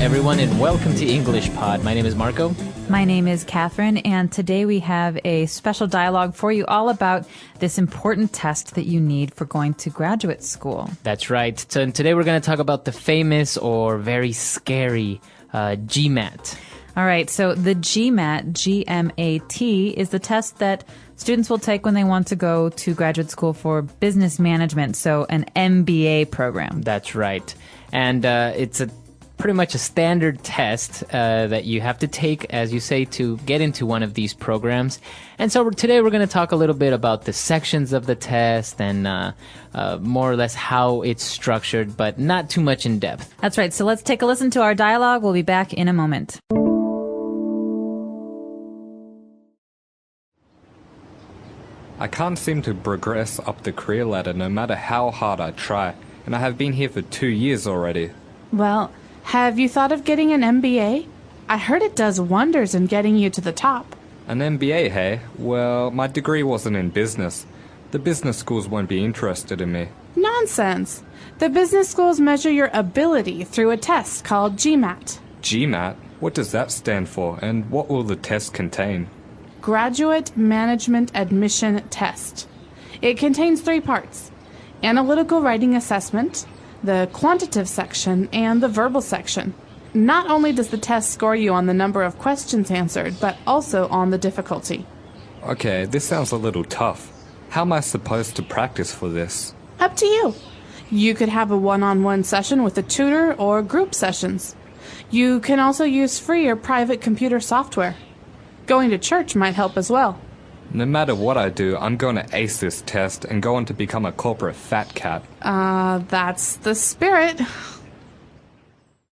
everyone, and welcome to English Pod. My name is Marco. My name is Catherine, and today we have a special dialogue for you all about this important test that you need for going to graduate school. That's right. So today we're going to talk about the famous or very scary GMAT. All right, so the GMAT, G-M-A-T, is the test that students will take when they want to go to graduate school for business management, so an MBA program. That's right. And it's pretty much a standard test that you have to take, as you say, to get into one of these programs. And so today we're going to talk a little bit about the sections of the test and more or less how it's structured, but not too much in depth. That's right. So let's take a listen to our dialogue. We'll be back in a moment. I can't seem to progress up the career ladder no matter how hard I try, and I have been here for 2 years already. Well, have you thought of getting an MBA? I heard it does wonders in getting you to the top. An MBA, hey? Well, my degree wasn't in business. The business schools won't be interested in me. Nonsense. The business schools measure your ability through a test called GMAT. GMAT? What does that stand for, and what will the test contain? Graduate Management Admission Test. It contains 3 parts: analytical writing assessment, the quantitative section, and the verbal section. Not only does the test score you on the number of questions answered, but also on the difficulty. Okay, this sounds a little tough. How am I supposed to practice for this? Up to you. You could have a one-on-one session with a tutor or group sessions. You can also use free or private computer software. Going to church might help as well. No matter what I do, I'm going to ace this test and go on to become a corporate fat cat. That's the spirit.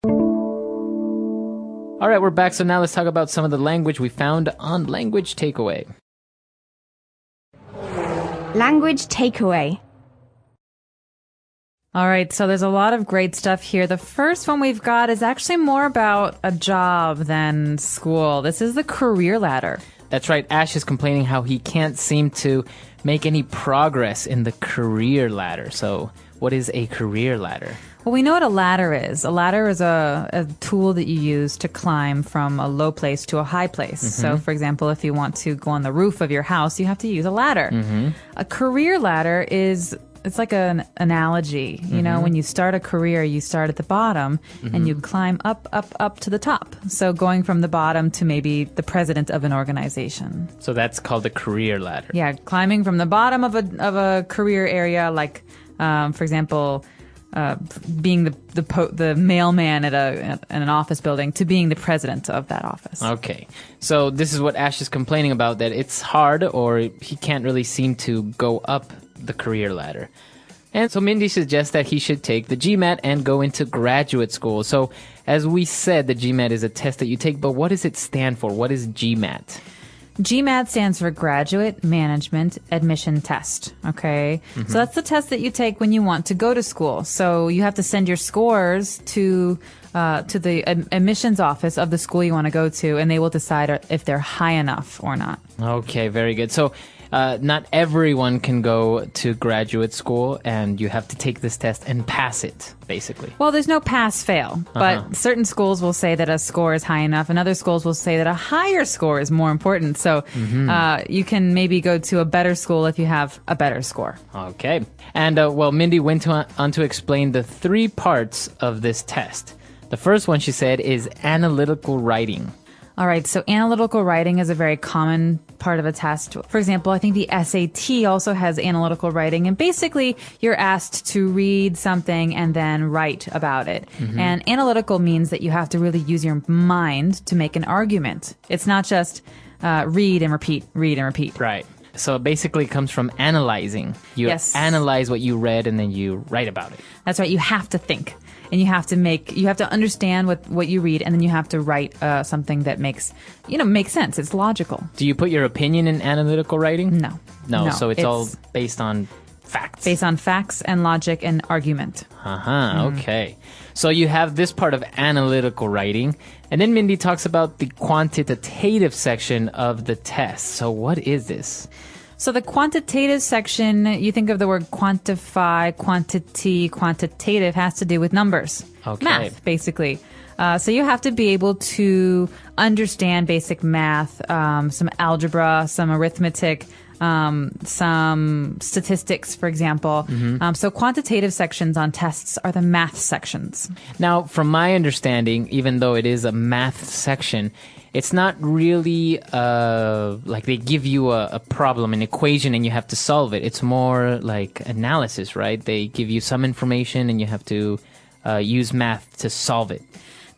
All right, we're back. So now let's talk about some of the language we found on Language Takeaway. Language takeaway. All right, so there's a lot of great stuff here. The first one we've got is actually more about a job than school. This is the career ladder. That's right. Ash is complaining how he can't seem to make any progress in the career ladder. So what is a career ladder? Well, we know what a ladder is. A ladder is a tool that you use to climb from a low place to a high place. Mm-hmm. So, for example, if you want to go on the roof of your house, you have to use a ladder. Mm-hmm. A career ladder it's like an analogy. You know, when you start a career, you start at the bottom and you climb up to the top. So going from the bottom to maybe the president of an organization. So that's called a career ladder. Yeah, climbing from the bottom of a career area, like, for example, being the mailman at an office building to being the president of that office. Okay. So this is what Ash is complaining about, that it's hard or he can't really seem to go up the career ladder. And so Mindy suggests that he should take the GMAT and go into graduate school. So as we said, the GMAT is a test that you take, but what does it stand for? What is GMAT? GMAT stands for Graduate Management Admission Test, okay? So that's the test that you take when you want to go to school. So you have to send your scores to the admissions office of the school you want to go to, and they will decide if they're high enough or not. Okay, very good. So not everyone can go to graduate school, and you have to take this test and pass it, basically. Well, there's no pass-fail, but certain schools will say that a score is high enough, and other schools will say that a higher score is more important. So you can maybe go to a better school if you have a better score. Okay. And, well, Mindy went on to explain the 3 parts of this test. The first one, she said, is analytical writing. All right, so analytical writing is a very common part of a test. For example, I think the SAT also has analytical writing, and basically you're asked to read something and then write about it. And analytical means that you have to really use your mind to make an argument. It's not just read and repeat. Right. So basically it comes from analyzing. You analyze what you read and then you write about it. That's right. You have to think. And you have to understand what you read, and then you have to write something that makes sense. It's logical. Do you put your opinion in analytical writing? No. So it's all based on facts. Based on facts and logic and argument. Okay. So you have this part of analytical writing, and then Mindy talks about the quantitative section of the test. So what is this? So the quantitative section, you think of the word quantify, quantity, quantitative has to do with numbers. Okay. Math, basically. So you have to be able to understand basic math, some algebra, some arithmetic, some statistics, for example. So quantitative sections on tests are the math sections. Now, from my understanding, even though it is a math section, it's not really like they give you a problem, an equation, and you have to solve it. It's more like analysis, right? They give you some information and you have to use math to solve it.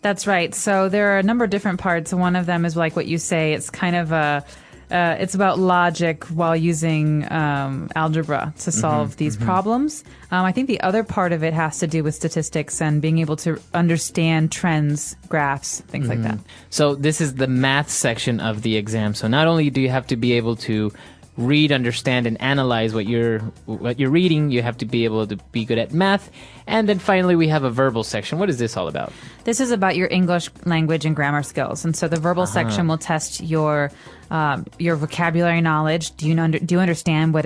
That's right. So there are a number of different parts. One of them is like what you say. It's kind of it's about logic while using algebra to solve these problems. I think the other part of it has to do with statistics and being able to understand trends, graphs, things like that. So this is the math section of the exam. So not only do you have to be able to read, understand, and analyze what you're reading, you have to be able to be good at math. And then finally, we have a verbal section. What is this all about? This is about your English language and grammar skills. And so the verbal section will test your vocabulary knowledge. Do you understand what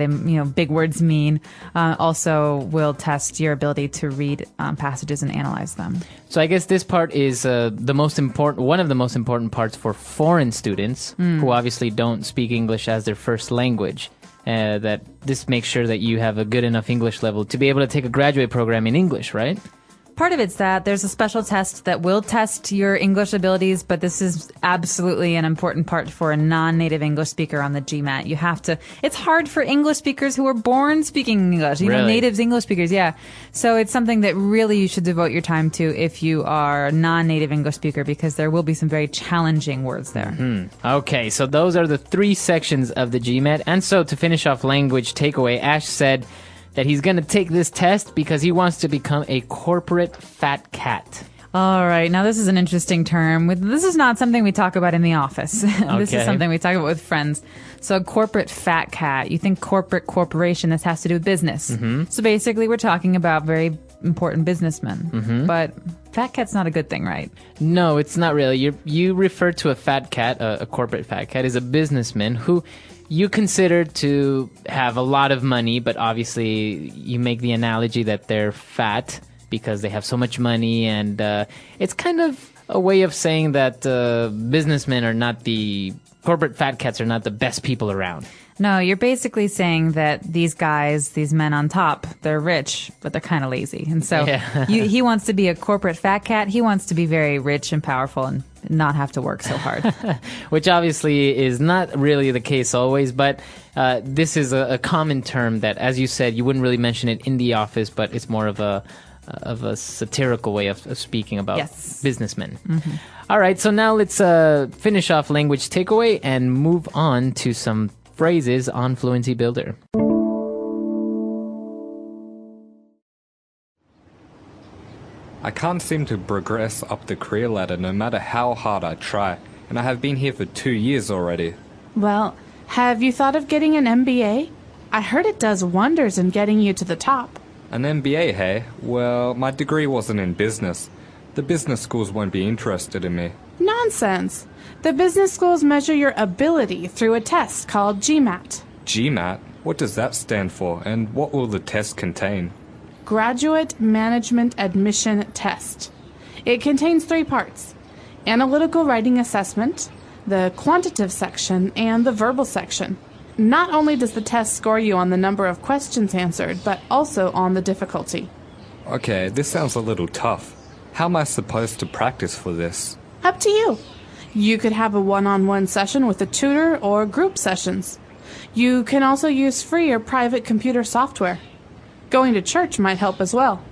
big words mean? Also will test your ability to read passages and analyze them. So I guess this part is one of the most important parts for foreign students who obviously don't speak English as their first language. That this makes sure that you have a good enough English level to be able to take a graduate program in English, right? Part of it's that there's a special test that will test your English abilities, but this is absolutely an important part for a non-native English speaker on the GMAT. You have to, it's hard for English speakers who are born speaking English, Really? natives English speakers, yeah. So it's something that really you should devote your time to if you are a non-native English speaker, because there will be some very challenging words there. Okay, so those are the 3 sections of the GMAT. And so to finish off language takeaway, Ash said that he's going to take this test because he wants to become a corporate fat cat. All right. Now, this is an interesting term. This is not something we talk about in the office. This is something we talk about with friends. So corporate fat cat, you think corporation, this has to do with business. So basically, we're talking about very important businessmen. But fat cat's not a good thing, right? No, it's not really. You refer to a fat cat, a corporate fat cat, is a businessman who you consider to have a lot of money, but obviously you make the analogy that they're fat because they have so much money, and it's kind of a way of saying that businessmen are not corporate fat cats are not the best people around. No, you're basically saying that these guys, these men on top, they're rich, but they're kind of lazy. And so he wants to be a corporate fat cat. He wants to be very rich and powerful and not have to work so hard. Which obviously is not really the case always, but this is a common term that, as you said, you wouldn't really mention it in the office, but it's more of a satirical way of speaking about businessmen. All right, so now let's finish off language takeaway and move on to some phrases on Fluency Builder. I can't seem to progress up the career ladder no matter how hard I try, and I have been here for 2 years already. Well, have you thought of getting an MBA? I heard it does wonders in getting you to the top. An MBA, hey? Well, my degree wasn't in business. The business schools won't be interested in me. Nonsense. The business schools measure your ability through a test called GMAT. GMAT? What does that stand for, and what will the test contain? Graduate Management Admission Test. It contains 3 parts: analytical writing assessment, the quantitative section, and the verbal section. Not only does the test score you on the number of questions answered, but also on the difficulty. Okay, this sounds a little tough. How am I supposed to practice for this? Up to you. You could have a one-on-one session with a tutor or group sessions. You can also use free or private computer software. Going to church might help as well.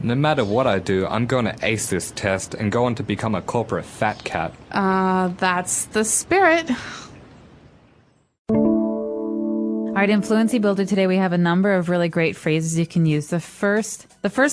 No matter what I do, I'm going to ace this test and go on to become a corporate fat cat. That's the spirit. All right, in Fluency Builder today, we have a number of really great phrases you can use. The first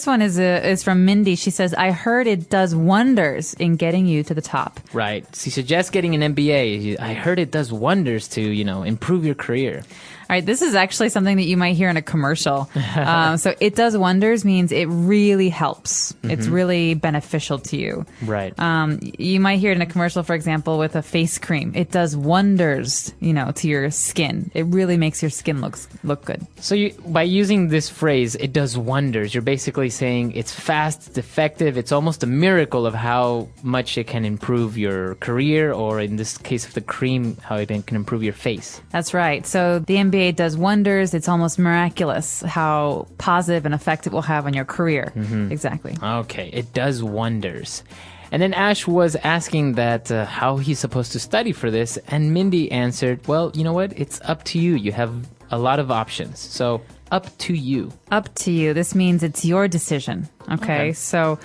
one is from Mindy. She says, I heard it does wonders in getting you to the top. Right. She suggests getting an MBA. I heard it does wonders to, improve your career. All right, this is actually something that you might hear in a commercial. So it does wonders means it really helps. It's really beneficial to you. Right. You might hear it in a commercial, for example, with a face cream. It does wonders, to your skin. It really makes your skin look good. So by using this phrase, it does wonders. You're basically saying it's fast, it's effective, it's almost a miracle of how much it can improve your career, or in this case of the cream, how it can improve your face. That's right. So the MBA does wonders. It's almost miraculous how positive and effect it will have on your career. Exactly. Okay, it does wonders. And then Ash was asking that how he's supposed to study for this, and Mindy answered, well, you know what? It's up to you. You have a lot of options. So up to you. Up to you. This means it's your decision. Okay. So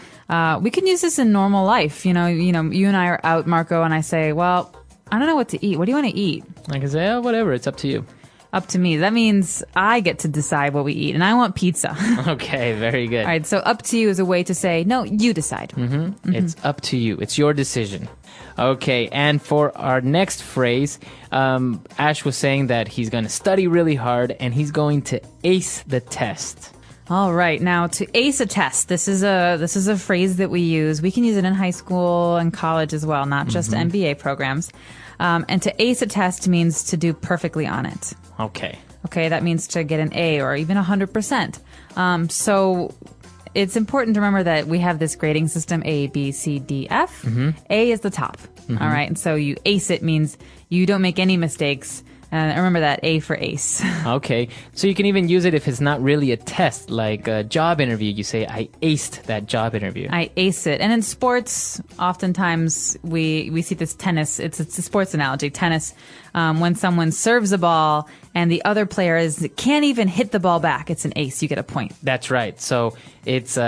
we can use this in normal life. You know, you and I are out, Marco, and I say, well, I don't know what to eat. What do you want to eat? I can say, oh, whatever. It's up to you. Up to me. That means I get to decide what we eat, and I want pizza. Okay, very good. All right, so up to you is a way to say, no, you decide. It's up to you. It's your decision. Okay, and for our next phrase, Ash was saying that he's going to study really hard, and he's going to ace the test. All right, now to ace a test, this is a phrase that we use. We can use it in high school and college as well, not just MBA programs. And to ace a test means to do perfectly on it. Okay. Okay, that means to get an A or even 100%. So it's important to remember that we have this grading system, A, B, C, D, F. A is the top. All right, and so you ace it means you don't make any mistakes. Remember that, A for ace. Okay, so you can even use it if it's not really a test, like a job interview. You say, I aced that job interview. I ace it. And in sports, oftentimes we see this tennis. It's a sports analogy, tennis. When someone serves a ball and the other player can't even hit the ball back, it's an ace. You get a point. That's right. So it's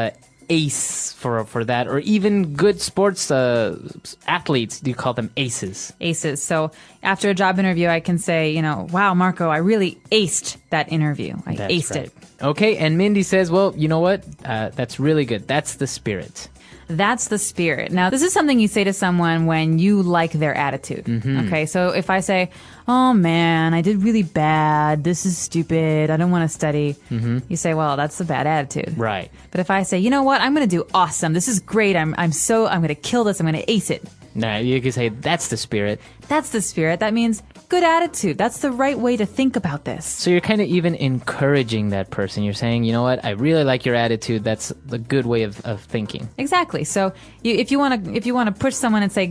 ace for that, or even good sports athletes, do you call them aces? Aces. So after a job interview, I can say, wow, Marco, I really aced that interview. I aced it. Okay, and Mindy says, well, you know what? That's really good. That's the spirit. That's the spirit. Now, this is something you say to someone when you like their attitude. Okay, so if I say, oh man, I did really bad. This is stupid. I don't want to study. You say, well, that's a bad attitude. Right. But if I say, you know what? I'm going to do awesome. This is great. I'm going to kill this. I'm going to ace it. Nah, you can say that's the spirit. That's the spirit. That means good attitude. That's the right way to think about this. So you're kind of even encouraging that person. You're saying, you know what? I really like your attitude. That's the good way of thinking. Exactly. So if you want to push someone and say,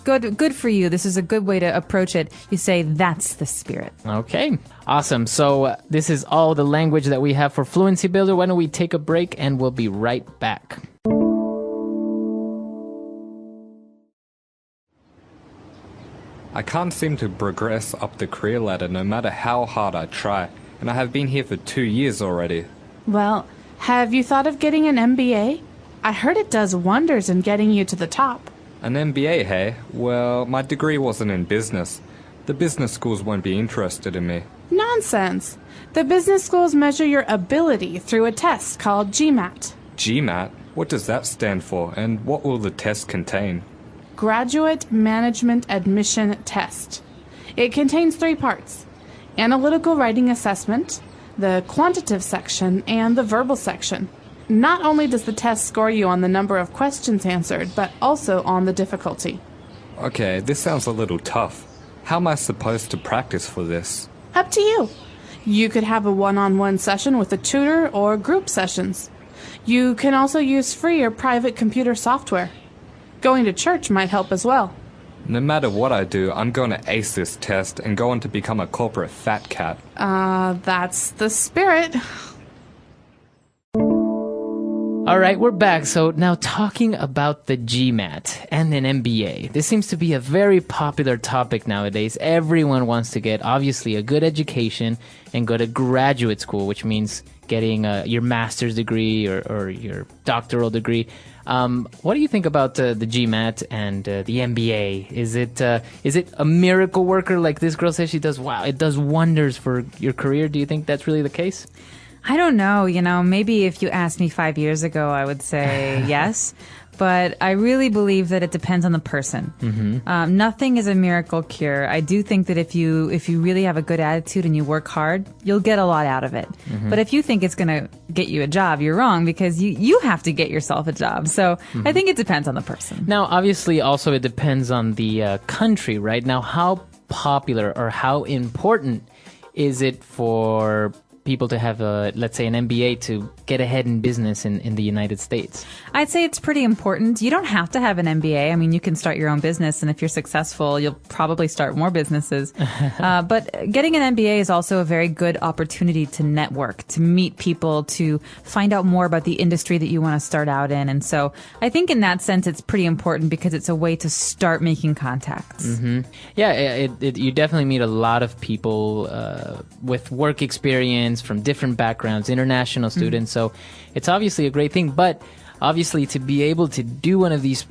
good for you. This is a good way to approach it. You say that's the spirit. Okay. Awesome. So this is all the language that we have for Fluency Builder. Why don't we take a break and we'll be right back. I can't seem to progress up the career ladder no matter how hard I try, and I have been here for 2 years already. Well, have you thought of getting an MBA? I heard it does wonders in getting you to the top. An MBA, hey? Well, my degree wasn't in business. The business schools won't be interested in me. Nonsense. The business schools measure your ability through a test called GMAT. GMAT? What does that stand for, and what will the test contain? Graduate Management Admission Test. It contains 3 parts: analytical writing assessment, the quantitative section, and the verbal section. Not only does the test score you on the number of questions answered, but also on the difficulty. Okay, this sounds a little tough. How am I supposed to practice for this? Up to you. You could have a one-on-one session with a tutor or group sessions. You can also use free or private computer software. Going to church might help as well. No matter what I do, I'm going to ace this test and go on to become a corporate fat cat. That's the spirit. All right, we're back. So now talking about the GMAT and an MBA. This seems to be a very popular topic nowadays. Everyone wants to get, obviously, a good education and go to graduate school, which means getting your master's degree or your doctoral degree. What do you think about the GMAT and the MBA? Is it a miracle worker like this girl says she does? Wow, it does wonders for your career. Do you think that's really the case? I don't know. Maybe if you asked me 5 years ago, I would say yes. But I really believe that it depends on the person. Nothing is a miracle cure. I do think that if you really have a good attitude and you work hard, you'll get a lot out of it. But if you think it's going to get you a job, you're wrong, because you have to get yourself a job. So I think it depends on the person. Now, obviously, also it depends on the country, right? Now, how popular or how important is it for people to have let's say an MBA to get ahead in business in the United States? I'd say it's pretty important. You don't have to have an MBA. I mean, you can start your own business, and if you're successful, you'll probably start more businesses. But getting an MBA is also a very good opportunity to network, to meet people, to find out more about the industry that you want to start out in. And so I think in that sense, it's pretty important because it's a way to start making contacts. Mm-hmm. Yeah, you definitely meet a lot of people with work experience from different backgrounds, international students. So it's obviously a great thing. But obviously, to be able to do one of these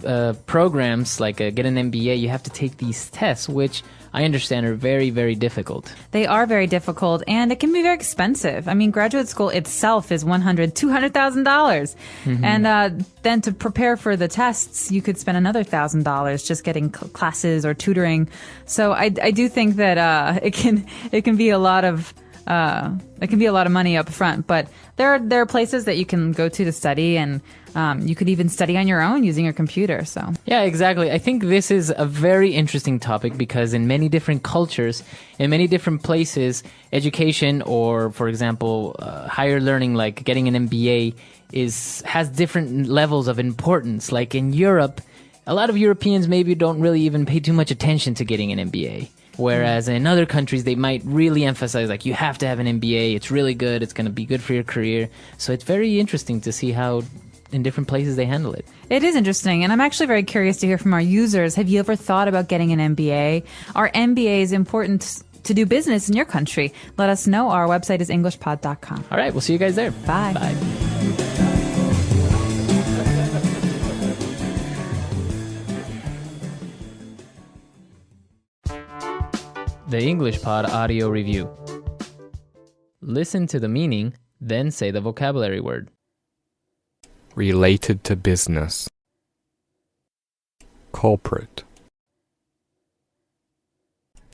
programs, like get an MBA, you have to take these tests, which I understand are very, very difficult. They are very difficult, and it can be very expensive. I mean, graduate school itself is $200,000. And then to prepare for the tests, you could spend another $1,000 just getting classes or tutoring. So I do think that it can be a lot of money up front, but there are places that you can go to study, and you could even study on your own using your computer. So yeah, exactly. I think this is a very interesting topic because in many different cultures, in many different places, education or, for example, higher learning, like getting an MBA, has different levels of importance. Like in Europe, a lot of Europeans maybe don't really even pay too much attention to getting an MBA. Whereas in other countries, they might really emphasize, like, you have to have an MBA. It's really good. It's going to be good for your career. So it's very interesting to see how in different places they handle it. It is interesting. And I'm actually very curious to hear from our users. Have you ever thought about getting an MBA? Are MBAs important to do business in your country? Let us know. Our website is englishpod.com. All right. We'll see you guys there. Bye. Bye. The English Pod Audio Review. Listen to the meaning, then say the vocabulary word. Related to business. Corporate.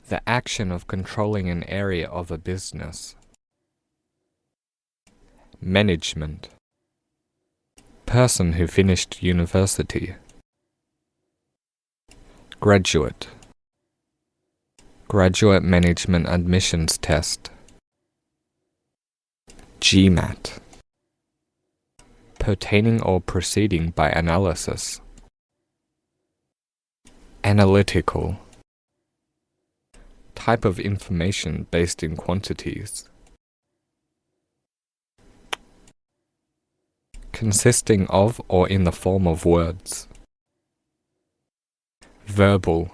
The action of controlling an area of a business. Management. Person who finished university. Graduate. Graduate Management Admissions Test. GMAT. Pertaining or proceeding by analysis. Analytical. Type of information based in quantities. Consisting of or in the form of words. Verbal.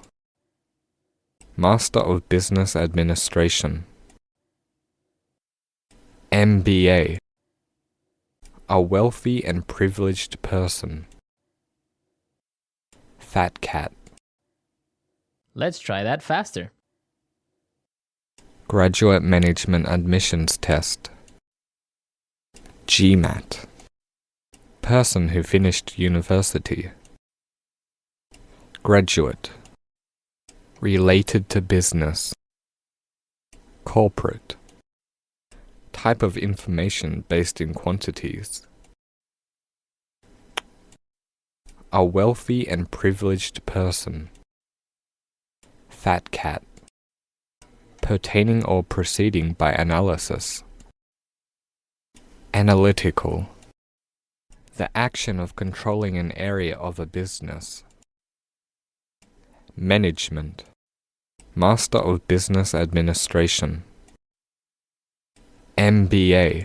Master of Business Administration. MBA. A wealthy and privileged person. Fat cat. Let's try that faster. Graduate Management Admissions Test. GMAT. Person who finished university. Graduate. Related to business. Corporate. Type of information based in quantities. A wealthy and privileged person. Fat cat. Pertaining or proceeding by analysis. Analytical. The action of controlling an area of a business. Management. Master of Business Administration. MBA.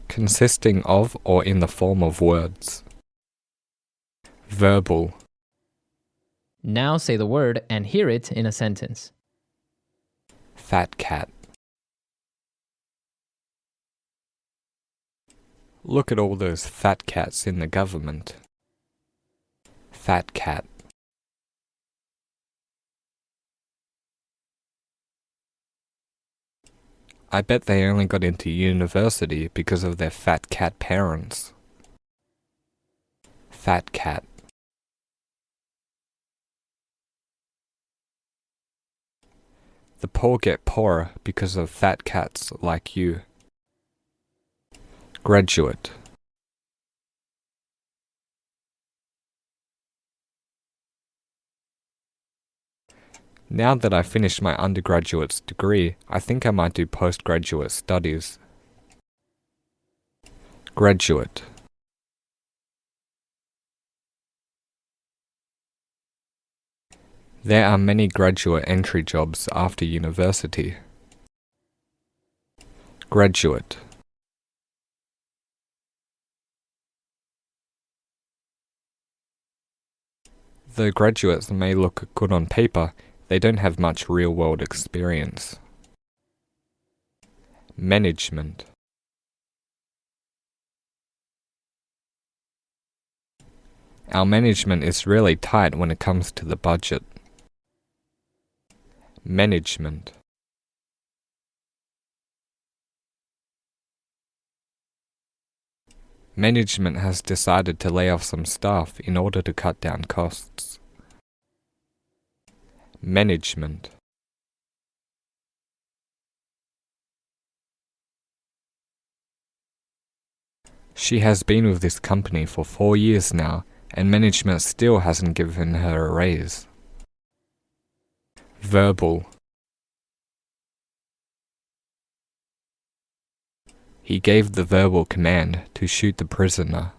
Consisting of or in the form of words. Verbal. Now say the word and hear it in a sentence. Fat cat. Look at all those fat cats in the government. Fat cat. I bet they only got into university because of their fat cat parents. Fat cat. The poor get poorer because of fat cats like you. Graduate. Now that I've finished my undergraduate degree, I think I might do postgraduate studies. Graduate. There are many graduate entry jobs after university. Graduate. Though graduates may look good on paper, they don't have much real-world experience. Management. Our management is really tight when it comes to the budget. Management. Management has decided to lay off some staff in order to cut down costs. Management. She has been with this company for 4 years now, and management still hasn't given her a raise. Verbal. He gave the verbal command to shoot the prisoner.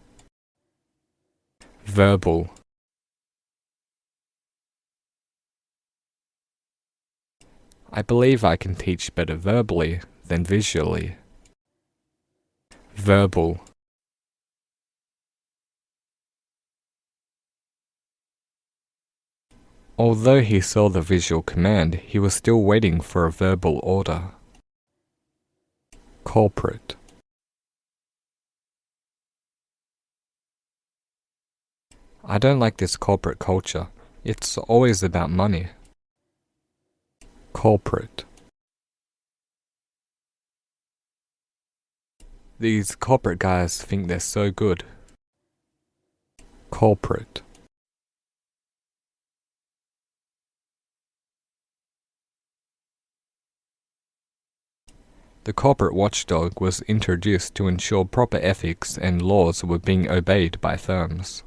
Verbal. I believe I can teach better verbally than visually. Verbal. Although he saw the visual command, he was still waiting for a verbal order. Corporate. I don't like this corporate culture. It's always about money. Corporate. These corporate guys think they're so good. Corporate. The corporate watchdog was introduced to ensure proper ethics and laws were being obeyed by firms.